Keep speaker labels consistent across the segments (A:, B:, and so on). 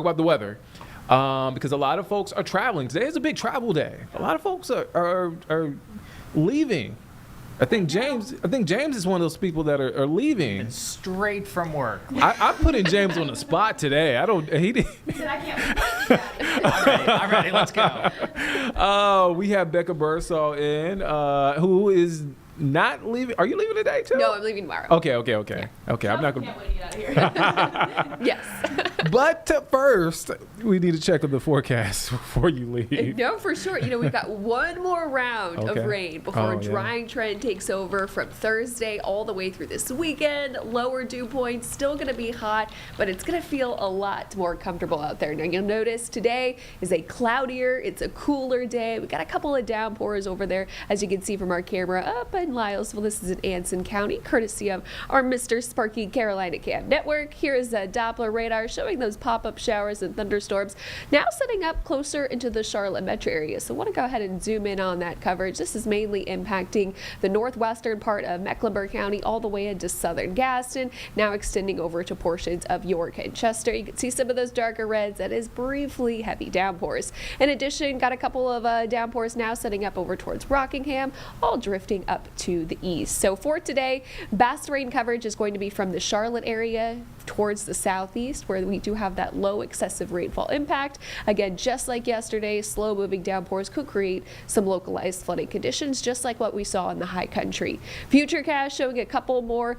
A: about the weather because a lot of folks are traveling. Today is a big travel day. A lot of folks are leaving. I think James is one of those people that are leaving.
B: It's straight from work.
A: I put in James on the spot today.
C: He said, I can't wait.
B: I'm ready. Let's go.
A: We have Becca Bursall in, who is not leaving. Are you leaving today too?
C: No, I'm leaving tomorrow.
A: Okay. I'm not gonna.
C: Can't wait to get out of here. Yes.
A: But first, we need to check on the forecast before you leave.
C: No, for sure. We've got one more round of rain before a drying trend takes over from Thursday all the way through this weekend. Lower dew points, still going to be hot, but it's going to feel a lot more comfortable out there. Now, you'll notice today is a cloudier, it's a cooler day. We got a couple of downpours over there, as you can see from our camera up in Lylesville. This is in Anson County, courtesy of our Mr. Sparky Carolina Cam Network. Here is a Doppler radar showing those pop-up showers and thunderstorms now setting up closer into the Charlotte metro area. So I want to go ahead and zoom in on that coverage. This is mainly impacting the northwestern part of Mecklenburg County all the way into southern Gaston, now extending over to portions of York and Chester. You can see some of those darker reds. That is briefly heavy downpours. In addition, got a couple of downpours now setting up over towards Rockingham, all drifting up to the east. So for today, best rain coverage is going to be from the Charlotte area towards the southeast, where we do have that low excessive rainfall impact. Again, just like yesterday, slow moving downpours could create some localized flooding conditions, just like what we saw in the high country. Futurecast showing a couple more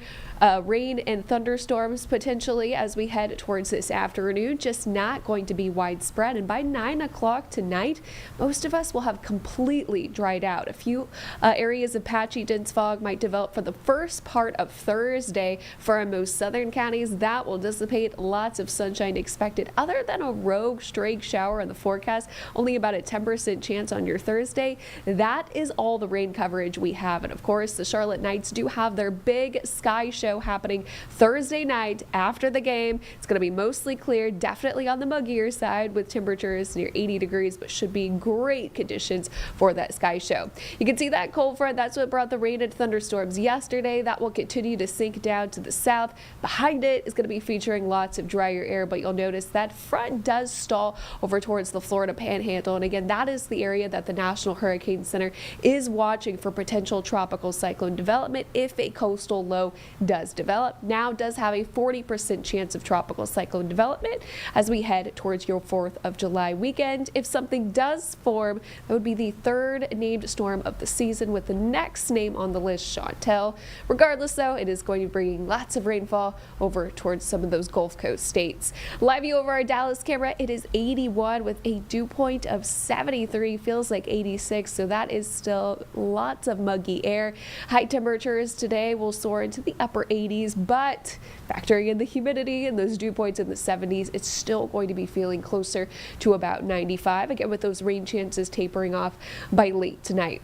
C: rain and thunderstorms potentially as we head towards this afternoon, just not going to be widespread. And by 9 o'clock tonight, most of us will have completely dried out. A few areas of patchy dense fog might develop for the first part of Thursday for our most southern counties. That will dissipate. Lots of sunshine expected. Other than a rogue stray shower in the forecast, only about a 10% chance on your Thursday. That is all the rain coverage we have. And of course, the Charlotte Knights do have their big sky show happening Thursday night after the game. It's going to be mostly clear, definitely on the muggier side with temperatures near 80 degrees, but should be great conditions for that sky show. You can see that cold front. That's what brought the rain and thunderstorms yesterday. That will continue to sink down to the south. Behind it is going to be featuring lots of drier air, but you'll notice that front does stall over towards the Florida Panhandle. And again, that is the area that the National Hurricane Center is watching for potential tropical cyclone development if a coastal low does develop. Now does have a 40% chance of tropical cyclone development as we head towards your 4th of July weekend. If something does form, that would be the third named storm of the season, with the next name on the list, Chantel. Regardless, though, it is going to be bringing lots of rainfall over towards some of those Gulf Coast states. Live view over our Dallas camera, it is 81 with a dew point of 73, feels like 86, so that is still lots of muggy air. High temperatures today will soar into the upper 80s, but factoring in the humidity and those dew points in the 70s, it's still going to be feeling closer to about 95, again with those rain chances tapering off by late tonight.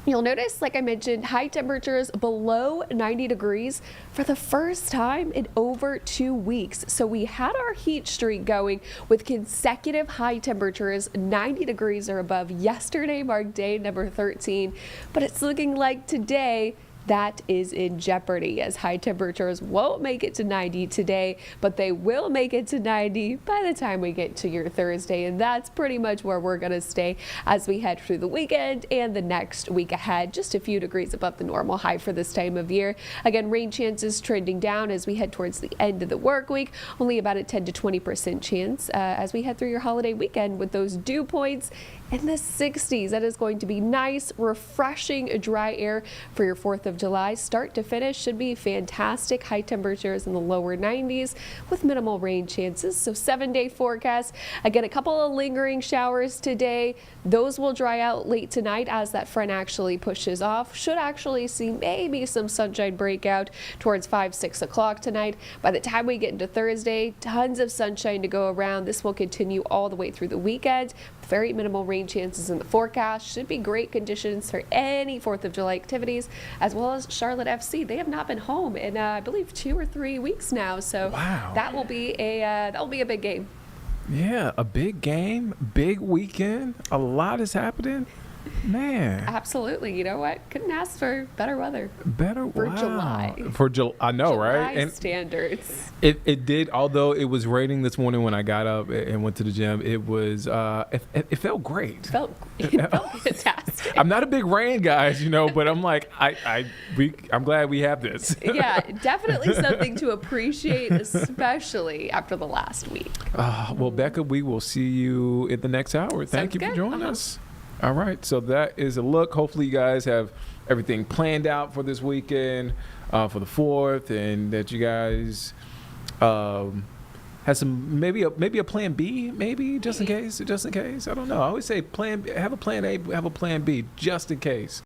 C: You'll notice, like I mentioned, high temperatures below 90 degrees for the first time in over 2 weeks. So we had our heat streak going with consecutive high temperatures, 90 degrees or above. Yesterday marked day number 13, but it's looking like today that is in jeopardy, as high temperatures won't make it to 90 today, but they will make it to 90 by the time we get to your Thursday. And that's pretty much where we're going to stay as we head through the weekend and the next week ahead, just a few degrees above the normal high for this time of year. Again, rain chances trending down as we head towards the end of the work week, only about a 10 to 20% chance as we head through your holiday weekend with those dew points in the 60s. That is going to be nice, refreshing, dry air for your 4th of July. Start to finish should be fantastic. High temperatures in the lower 90s with minimal rain chances. So 7-day forecast. Again, a couple of lingering showers today. Those will dry out late tonight as that front actually pushes off. Should actually see maybe some sunshine breakout towards 5, 6 o'clock tonight. By the time we get into Thursday, tons of sunshine to go around. This will continue all the way through the weekend. Very minimal rain chances in the forecast. Should be great conditions for any 4th of July activities, as well as Charlotte FC. They have not been home in I believe 2 or 3 weeks now, so
A: wow.
C: that will be a big game.
A: Yeah, a big game, big weekend. A lot is happening. Man.
C: Absolutely. You know what? Couldn't ask for better weather.
A: Better
C: For
A: wow.
C: July.
A: For July, I know,
C: July
A: right? And
C: standards.
A: it did. Although it was raining this morning when I got up and went to the gym, it was it felt great.
C: It felt fantastic.
A: I'm not a big rain guy, but I'm like I'm glad we have this.
C: Yeah, definitely something to appreciate, especially after the last week.
A: Well, Becca, we will see you in the next hour. Thank
C: Sounds
A: you for
C: good.
A: joining us. All right, so that is a look. Hopefully, you guys have everything planned out for this weekend, for the 4th, and that you guys have some maybe a plan B, maybe just in case. I don't know. I always say have a plan A, have a plan B, just in case.